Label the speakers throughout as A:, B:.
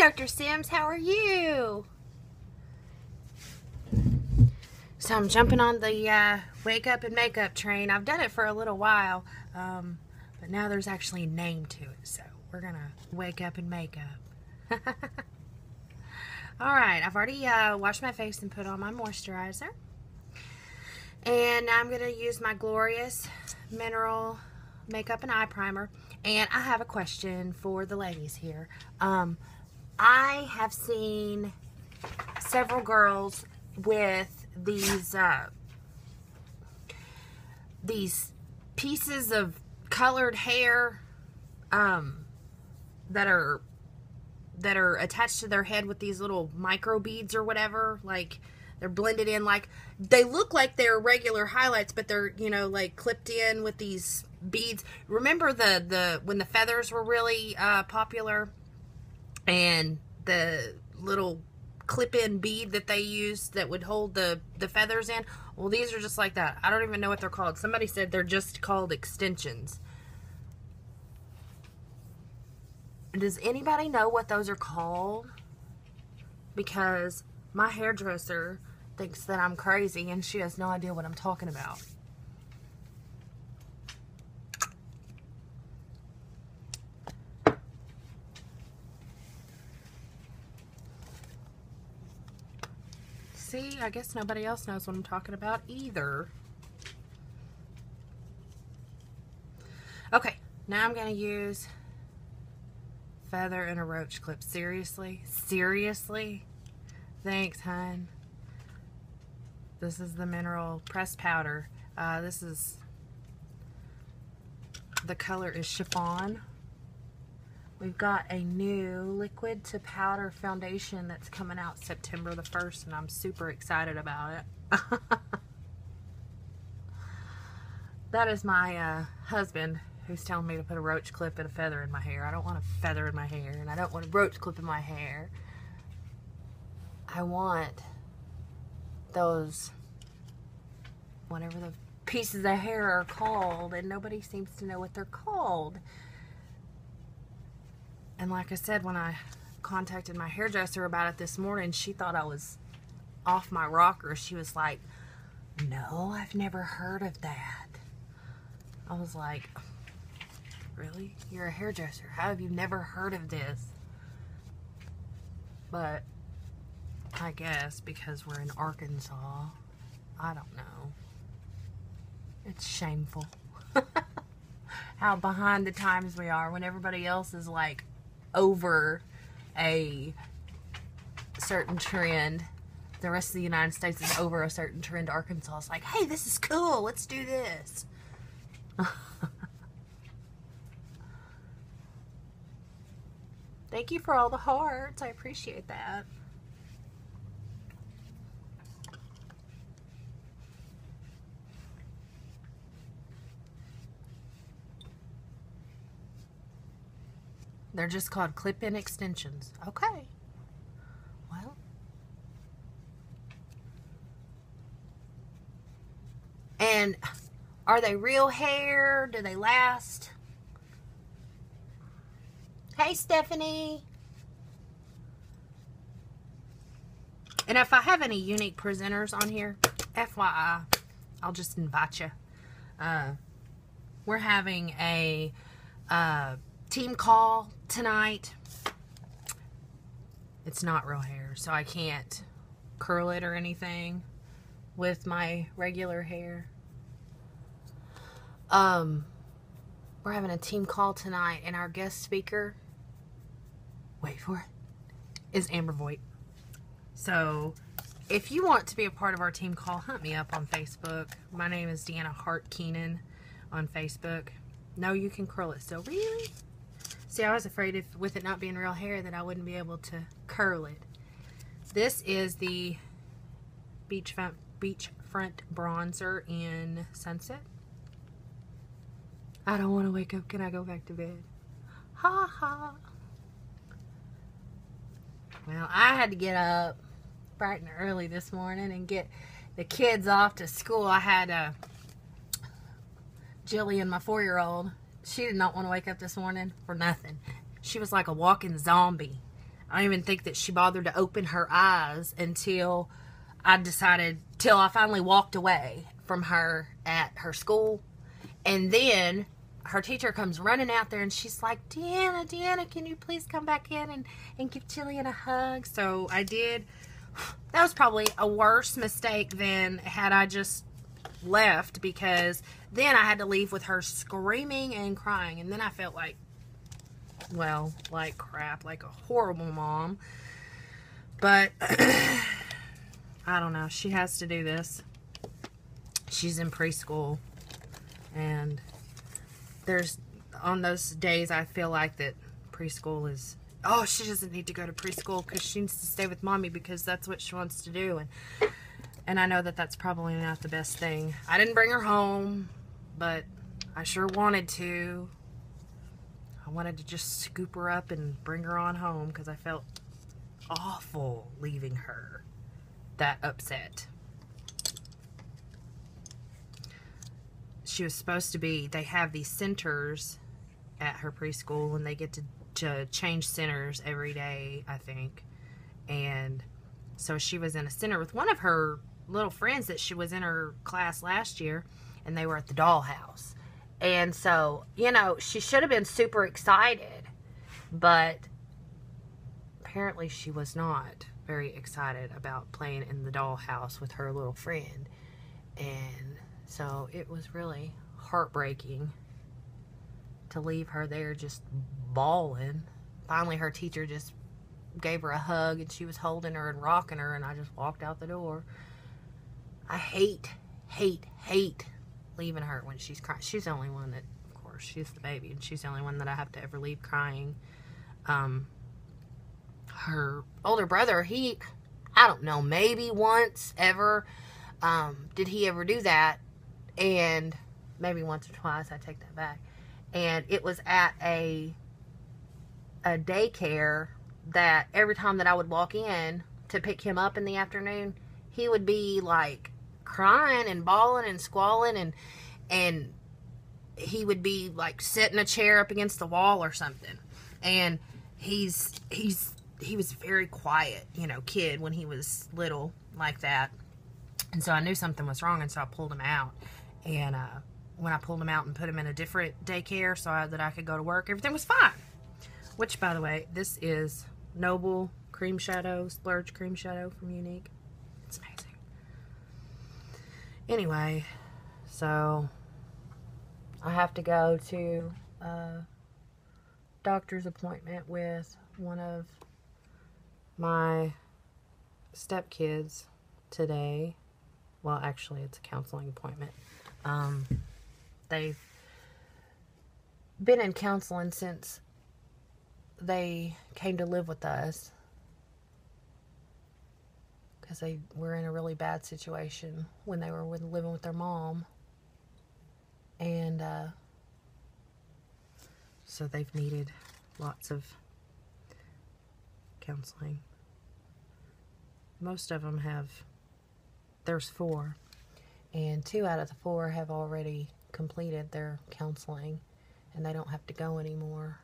A: Dr. Sims, how are you? So I'm jumping on the wake up and makeup train. I've done it for a little while, but now there's actually a name to it, so we're gonna wake up and make up. Alright, I've already washed my face and put on my moisturizer. And now I'm going to use my Glorious Mineral Makeup and Eye Primer. And I have a question for the ladies here. I have seen several girls with these pieces of colored hair that are attached to their head with these little micro beads or whatever. Like, they're blended in, like, they look like they're regular highlights, but they're, you know, like, clipped in with these beads. Remember when the feathers were really popular, and the little clip-in bead that they used that would hold the feathers in? Well, these are just like that. I don't even know what they're called. Somebody said they're just called extensions. Does anybody know what those are called? Because my hairdresser thinks that I'm crazy and she has no idea what I'm talking about. See, I guess nobody else knows what I'm talking about either. Okay, now I'm going to use feather and a roach clip. Seriously? Seriously? Thanks, hon. This is the mineral pressed powder. The color is chiffon. We've got a new liquid to powder foundation that's coming out September the 1st, and I'm super excited about it. That is my husband who's telling me to put a roach clip and a feather in my hair. I don't want a feather in my hair, and I don't want a roach clip in my hair. I want those, whatever the pieces of hair are called, and nobody seems to know what they're called. And like I said, when I contacted my hairdresser about it this morning, she thought I was off my rocker. She was like, no, I've never heard of that. I was like, really? You're a hairdresser. How have you never heard of this? But I guess because we're in Arkansas, I don't know. It's shameful how behind the times we are when everybody else is like over a certain trend. The rest of the United States is over a certain trend. Arkansas is like, hey, this is cool. Let's do this. Thank you for all the hearts. I appreciate that. They're just called clip-in extensions. Okay. Well. And are they real hair? Do they last? Hey, Stephanie. And if I have any unique presenters on here, FYI, I'll just invite you. We're having a team call tonight. It's not real hair, so I can't curl it or anything with my regular hair. We're having a team call tonight, and our guest speaker, wait for it, is Amber Voigt. So if you want to be a part of our team call, hunt me up on Facebook. My name is Deanna Hart Keenan on Facebook. No, you can curl it still. Really? See, I was afraid if with it not being real hair that I wouldn't be able to curl it. This is the Beachfront Bronzer in Sunset. I don't want to wake up. Can I go back to bed? Ha ha. Well, I had to get up bright and early this morning and get the kids off to school. I had Jillian, my 4-year-old. She did not want to wake up this morning for nothing. She was like a walking zombie. I don't even think that she bothered to open her eyes until I finally walked away from her at her school. And then her teacher comes running out there and she's like, Deanna, can you please come back in and give Jillian a hug? So I did. That was probably a worse mistake than had I just left, because then I had to leave with her screaming and crying. And then I felt like, well, like crap, like a horrible mom. But I don't know. She has to do this. She's in preschool. And there's, on those days, I feel like that preschool is, oh, she doesn't need to go to preschool because she needs to stay with mommy because that's what she wants to do. And I know that that's probably not the best thing. I didn't bring her home, but I sure wanted to. I wanted to just scoop her up and bring her on home because I felt awful leaving her that upset. She was supposed to be, they have these centers at her preschool, and they get to change centers every day, I think. And so she was in a center with one of her little friends that she was in her class last year, and they were at the dollhouse. And so, you know, she should have been super excited, but apparently she was not very excited about playing in the dollhouse with her little friend. And so it was really heartbreaking to leave her there just bawling. Finally, her teacher just gave her a hug, and she was holding her and rocking her, and I just walked out the door. I hate leaving her when she's crying. She's the only one that, of course, she's the baby, and she's the only one that I have to ever leave crying. Her older brother, I don't know, maybe once ever did he ever do that, and maybe once or twice, I take that back. And it was at a daycare that every time that I would walk in to pick him up in the afternoon, he would be like crying and bawling and squalling, and he would be like setting a chair up against the wall or something. And he was very quiet, you know, kid when he was little like that. And so I knew something was wrong, and so I pulled him out. And when I pulled him out and put him in a different daycare so that I could go to work, everything was fine. Which, by the way, this is Noble Cream Shadow, Splurge Cream Shadow from Unique. It's amazing. Anyway, so I have to go to a doctor's appointment with one of my stepkids today. Well, actually, it's a counseling appointment. They've been in counseling since they came to live with us, because they were in a really bad situation when they were living with their mom. And so they've needed lots of counseling. Most of them have. There's 4, and 2 out of the 4 have already completed their counseling, and they don't have to go anymore.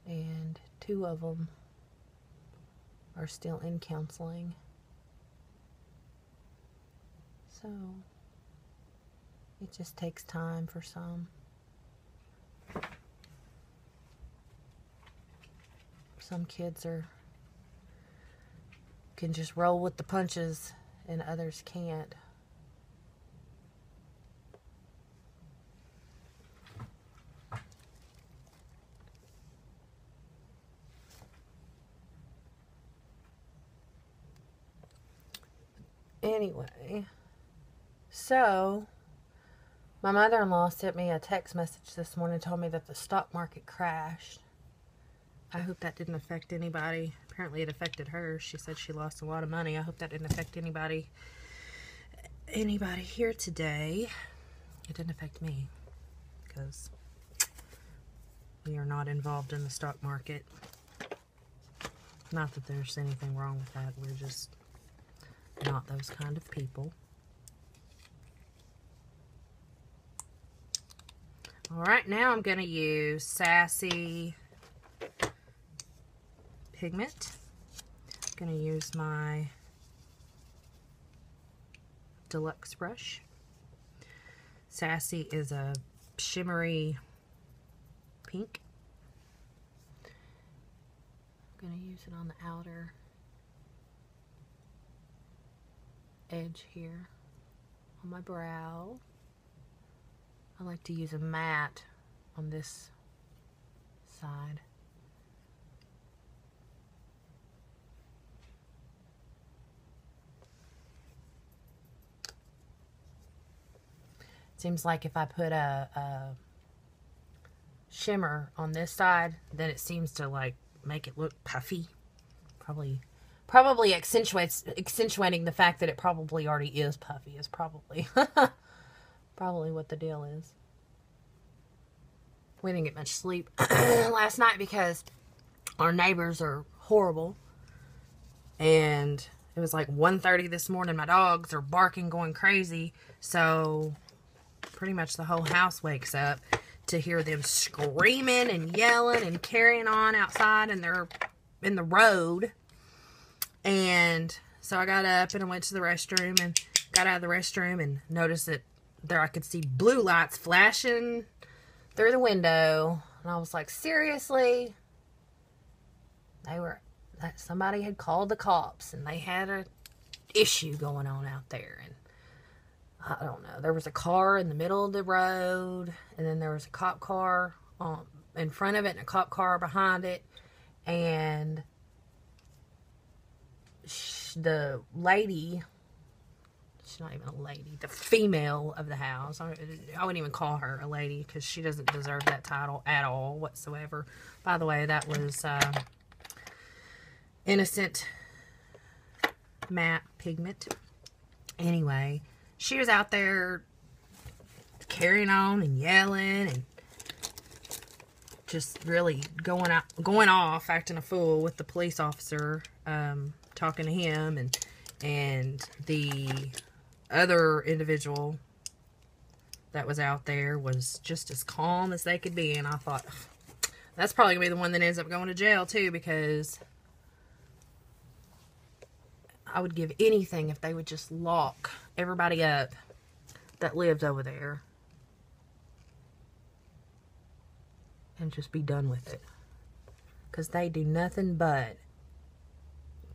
A: And 2 of them are still in counseling. So it just takes time for some. Some kids can just roll with the punches, and others can't. Anyway, so my mother-in-law sent me a text message this morning, told me that the stock market crashed. I hope that didn't affect anybody. Apparently it affected her. She said she lost a lot of money. I hope that didn't affect anybody here today. It didn't affect me, because we are not involved in the stock market. Not that there's anything wrong with that. We're just not those kind of people. Alright, now I'm going to use Sassy pigment. I'm going to use my Deluxe brush. Sassy is a shimmery pink. I'm going to use it on the outer edge here on my brow. I like to use a matte on this side. Seems like if I put a shimmer on this side, then it seems to like make it look puffy. Probably accentuating the fact that it probably already is puffy is probably probably what the deal is. We didn't get much sleep last night because our neighbors are horrible, and it was like 1:30 this morning. My dogs are barking, going crazy, so pretty much the whole house wakes up to hear them screaming and yelling and carrying on outside, and they're in the road. And so I got up and I went to the restroom and got out of the restroom and noticed that there I could see blue lights flashing through the window, and I was like, seriously? Somebody had called the cops and they had an issue going on out there, and I don't know. There was a car in the middle of the road, and then there was a cop car in front of it and a cop car behind it. And the lady, she's not even a lady, the female of the house, I wouldn't even call her a lady because she doesn't deserve that title at all whatsoever. By the way, that was Innocent matte pigment. Anyway, she was out there carrying on and yelling and just really going off, acting a fool with the police officer, talking to him, and the other individual that was out there was just as calm as they could be. And I thought, that's probably gonna be the one that ends up going to jail too, because I would give anything if they would just lock everybody up that lived over there and just be done with it, because they do nothing but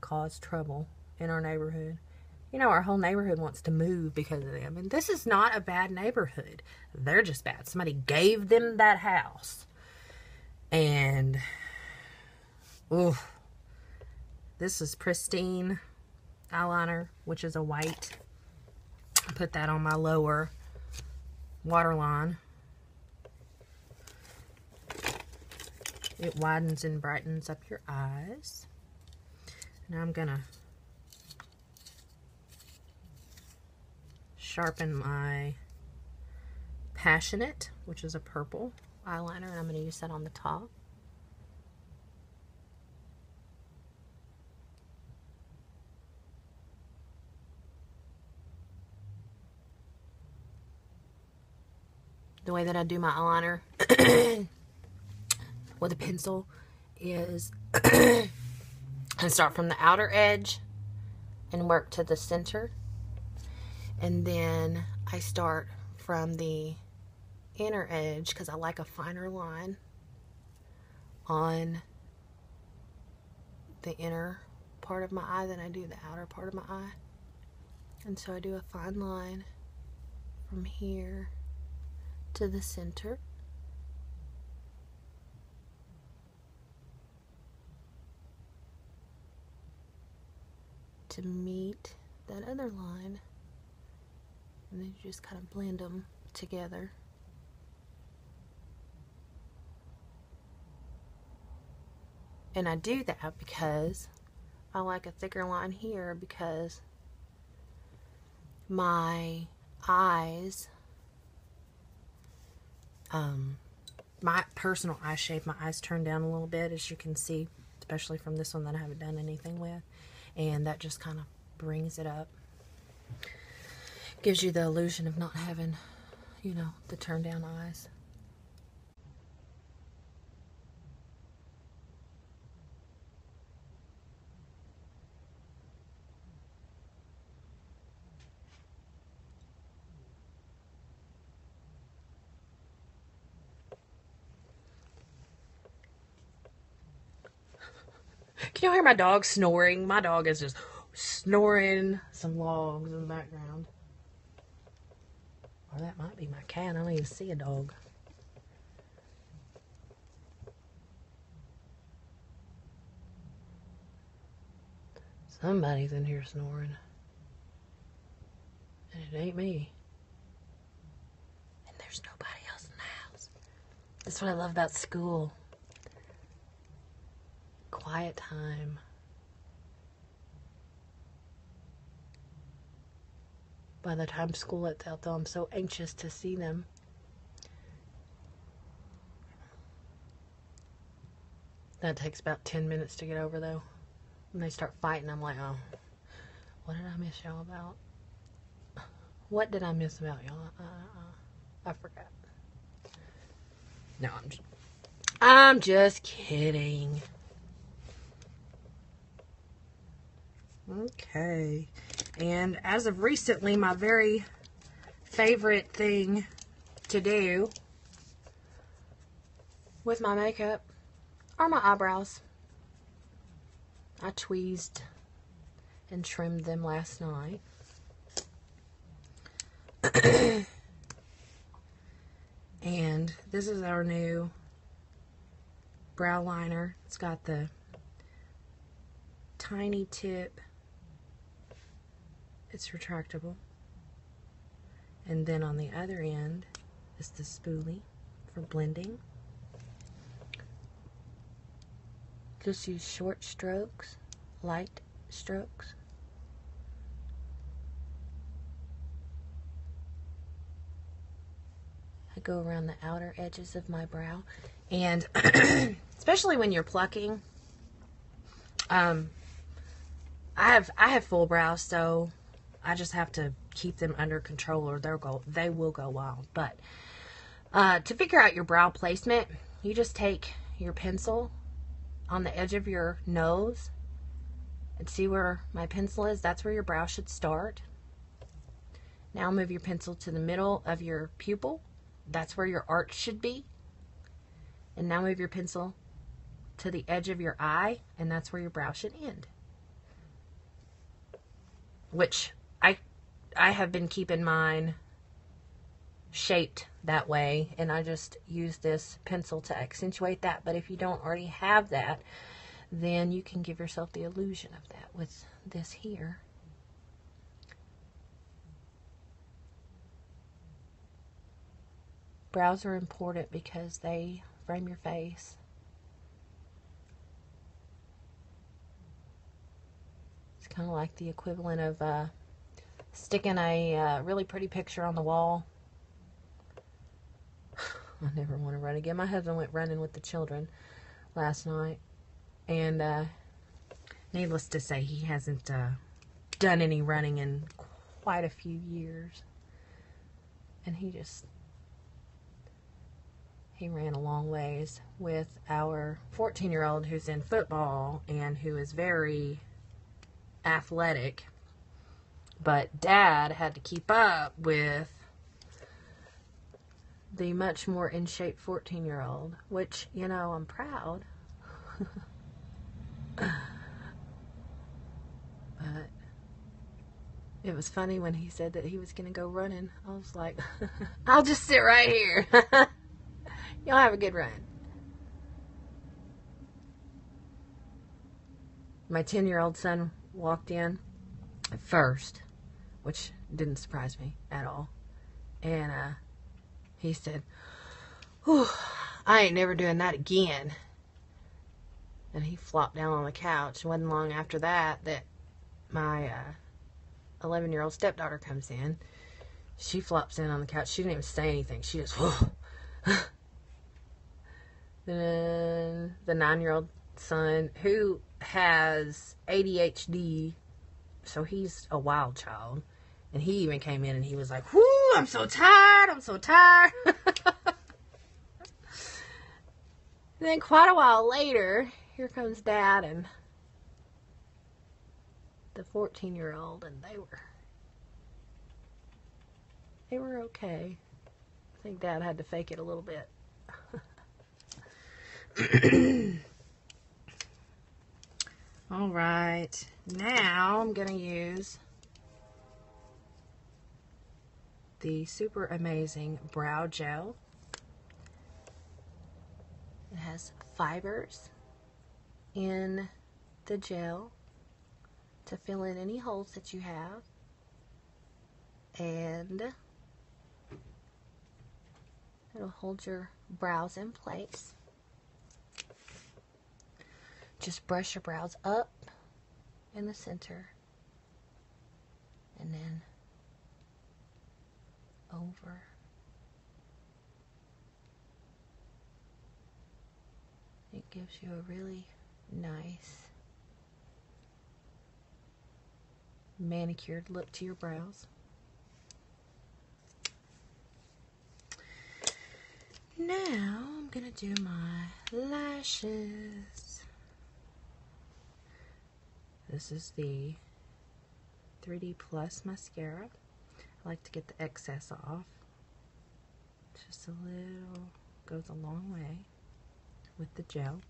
A: cause trouble in our neighborhood. You know, our whole neighborhood wants to move because of them, and this is not a bad neighborhood. They're just bad. Somebody gave them that house, and ooh, this is pristine eyeliner, which is a white. I put that on my lower waterline. It widens and brightens up your eyes. Now I'm gonna sharpen my Passionate, which is a purple eyeliner, and I'm gonna use that on the top. The way that I do my eyeliner with a pencil is I start from the outer edge and work to the center, and then I start from the inner edge because I like a finer line on the inner part of my eye than I do the outer part of my eye. And so I do a fine line from here to the center. To meet that other line, and then you just kind of blend them together. And I do that because I like a thicker line here, because my eyes, my personal eye shape, my eyes turn down a little bit, as you can see, especially from this one that I haven't done anything with. And that just kind of brings it up. Gives you the illusion of not having, you know, the turned down eyes. Can y'all hear my dog snoring? My dog is just snoring some logs in the background. Or that might be my cat. I don't even see a dog. Somebody's in here snoring. And it ain't me. And there's nobody else in the house. That's what I love about school. Quiet time. By the time school lets out, though, I'm so anxious to see them. That takes about 10 minutes to get over, though. When they start fighting, I'm like, oh, what did I miss y'all about? What did I miss about y'all? I forgot. No, I'm just kidding. Okay. And as of recently, my very favorite thing to do with my makeup are my eyebrows. I tweezed and trimmed them last night. And this is our new brow liner. It's got the tiny tip. It's retractable. And then on the other end is the spoolie for blending. Just use short strokes, light strokes. I go around the outer edges of my brow, and especially when you're plucking, I have full brows, so I just have to keep them under control, or they will go wild. But to figure out your brow placement, you just take your pencil on the edge of your nose and see where my pencil is. That's where your brow should start. Now move your pencil to the middle of your pupil. That's where your arch should be. And now move your pencil to the edge of your eye, and that's where your brow should end. Which I have been keeping mine shaped that way, and I just use this pencil to accentuate that. But if you don't already have that, then you can give yourself the illusion of that with this here. Brows are important because they frame your face. It's kind of like the equivalent of sticking a really pretty picture on the wall. I never want to run again. My husband went running with the children last night, and needless to say, he hasn't done any running in quite a few years. And he ran a long ways with our 14-year-old who's in football and who is very athletic. But Dad had to keep up with the much more in shape 14-year-old, which, you know, I'm proud. But it was funny when he said that he was going to go running. I was like, I'll just sit right here. Y'all have a good run. My 10-year-old son walked in first, which didn't surprise me at all. And he said, "Whew, I ain't never doing that again." And he flopped down on the couch. It wasn't long after that my 11-year-old stepdaughter comes in. She flops in on the couch. She didn't even say anything. She just, whoa. Then the 9-year-old son, who has ADHD, so he's a wild child, and he even came in and he was like, "Whoo, I'm so tired, I'm so tired." Then quite a while later, here comes Dad and the 14-year-old, and they were okay. I think Dad had to fake it a little bit. All right, now I'm going to use the Super Amazing Brow Gel. It has fibers in the gel to fill in any holes that you have, and it'll hold your brows in place. Just brush your brows up in the center and then over. It gives you a really nice manicured look to your brows. Now I'm gonna do my lashes. This is the 3D Plus mascara. I like to get the excess off. Just a little, goes a long way with the gel.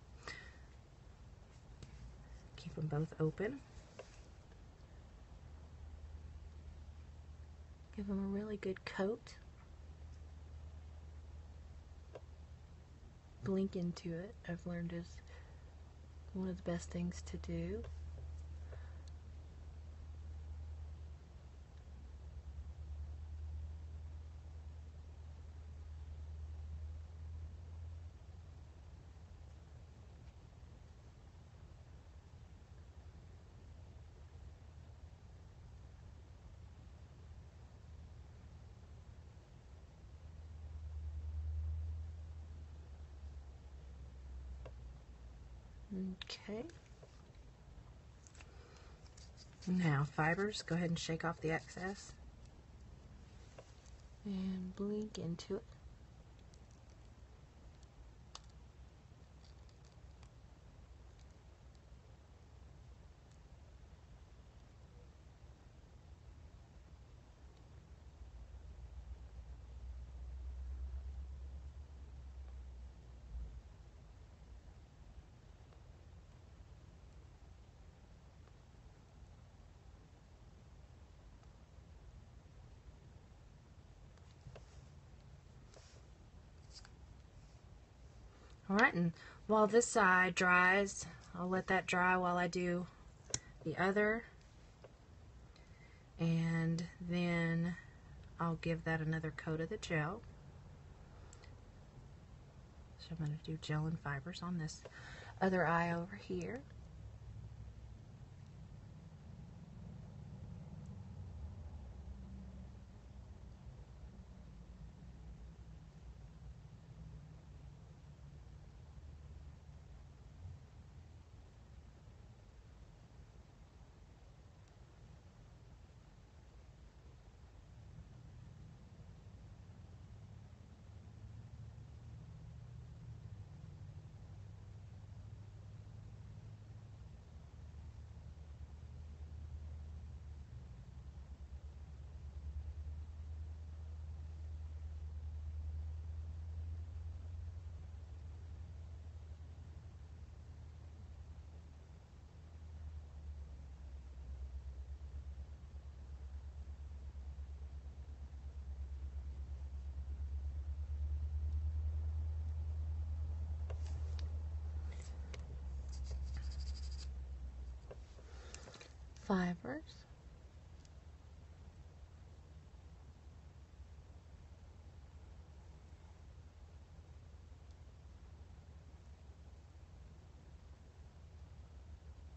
A: Keep them both open. Give them a really good coat. Blink into it, I've learned, is one of the best things to do. Okay. Now, fibers, go ahead and shake off the excess and blink into it. Alright, and while this side dries, I'll let that dry while I do the other. And then I'll give that another coat of the gel. So I'm going to do gel and fibers on this other eye over here. Fibers.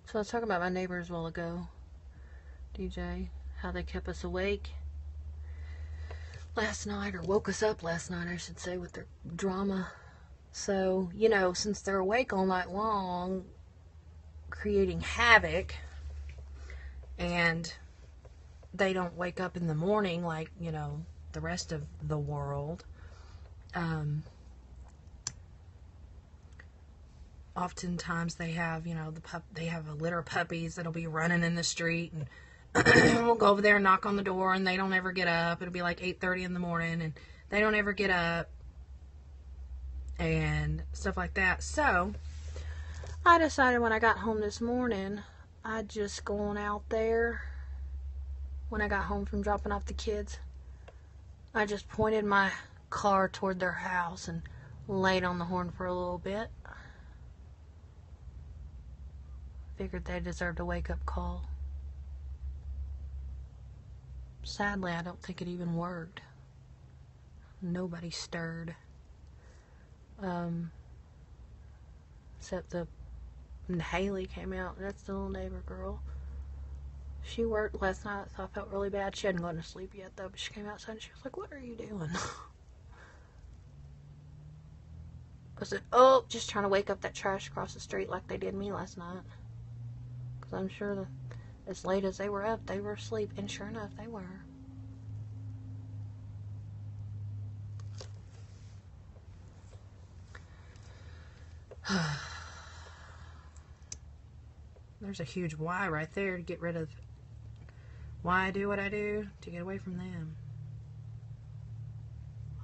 A: So I was talking about my neighbors a while ago, DJ, how they kept us awake last night, or woke us up last night, I should say, with their drama. So, you know, since they're awake all night long, creating havoc, and they don't wake up in the morning like, you know, the rest of the world, oftentimes they have, you know, they have a litter of puppies that'll be running in the street, and we'll go over there and knock on the door, and they don't ever get up. It'll be like 8:30 in the morning, and they don't ever get up, and stuff like that. So I decided when I got home this morning, I just gone out there when I got home from dropping off the kids. I just pointed my car toward their house and laid on the horn for a little bit. Figured they deserved a wake-up call. Sadly, I don't think it even worked. Nobody stirred. Except Haley came out. That's the little neighbor girl. She worked last night, so I felt really bad. She hadn't gone to sleep yet, though, but she came outside and she was like, "What are you doing?" I said, "Oh, just trying to wake up that trash across the street like they did me last night." Because I'm sure that as late as they were up, they were asleep. And sure enough, they were. There's a huge why right there to get rid of. Why I do what I do? To get away from them.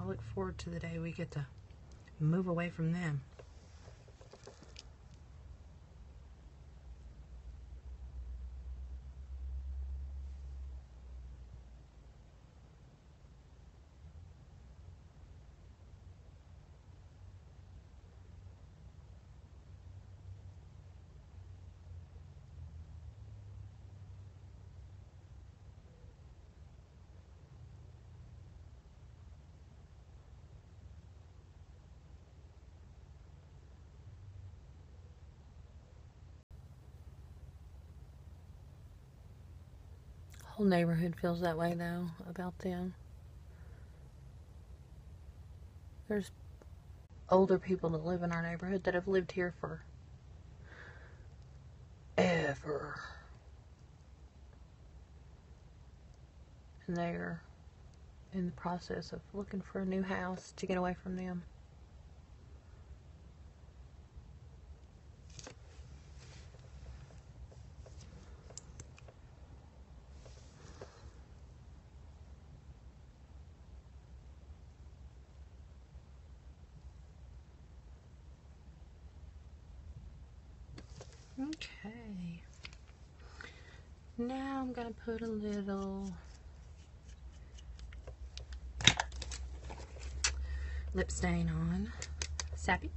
A: I look forward to the day we get to move away from them. Whole neighborhood feels that way though about them. There's older people that live in our neighborhood that have lived here for ever. And they're in the process of looking for a new house to get away from them. Okay. Now I'm going to put a little lip stain on. Sappy.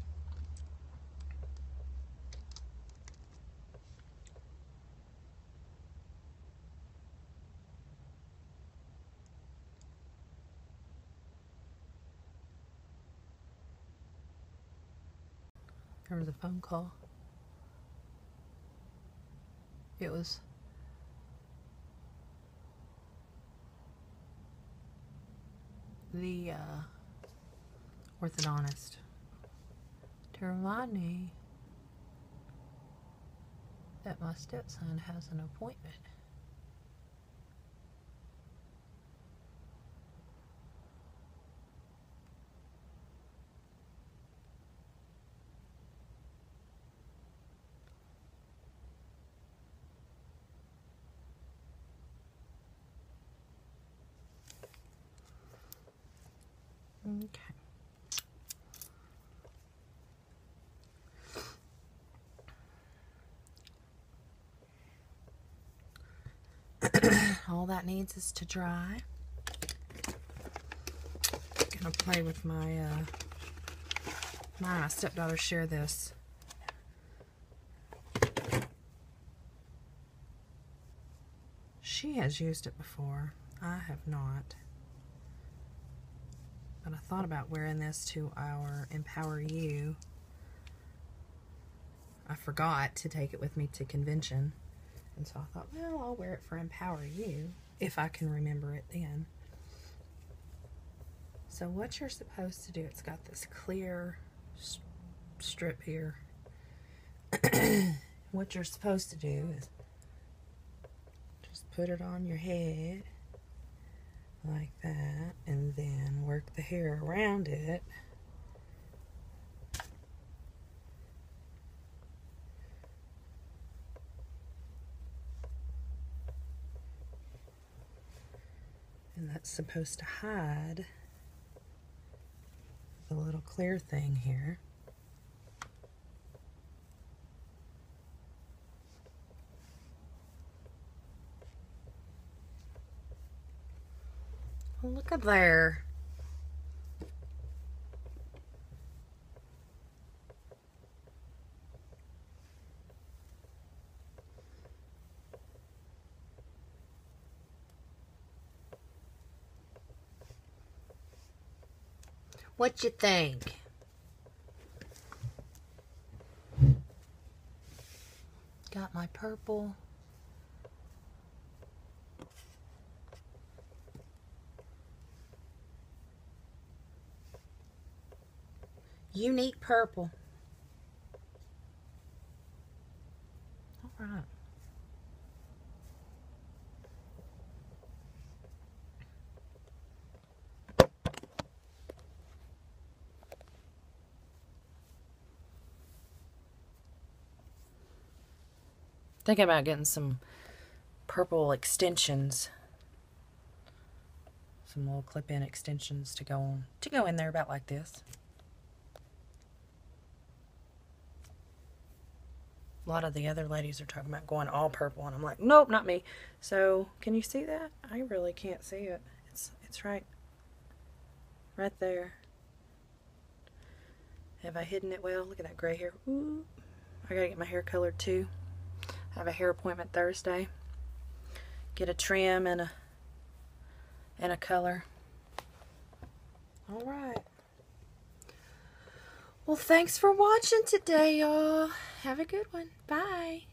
A: There was a phone call. It was the orthodontist to remind me that my stepson has an appointment. Okay. All that needs is to dry. I'm gonna play with my my stepdaughter share this. She has used it before. I have not. But I thought about wearing this to our Empower You. I forgot to take it with me to convention. And so I thought, well, I'll wear it for Empower You, if I can remember it then. So what you're supposed to do, it's got this clear strip here. What you're supposed to do is just put it on your head like that, and then work the hair around it. And that's supposed to hide the little clear thing here. Look at there. What you think? Got my purple. Unique purple. All right. Thinking about getting some purple extensions. Some little clip-in extensions to go in there about like this. A lot of the other ladies are talking about going all purple, and I'm like, nope, not me. So, can you see that? I really can't see it. It's right there. Have I hidden it well? Look at that gray hair. Ooh. I gotta get my hair colored too. I have a hair appointment Thursday. Get a trim and a color. All right. Well, thanks for watching today, y'all. Have a good one. Bye.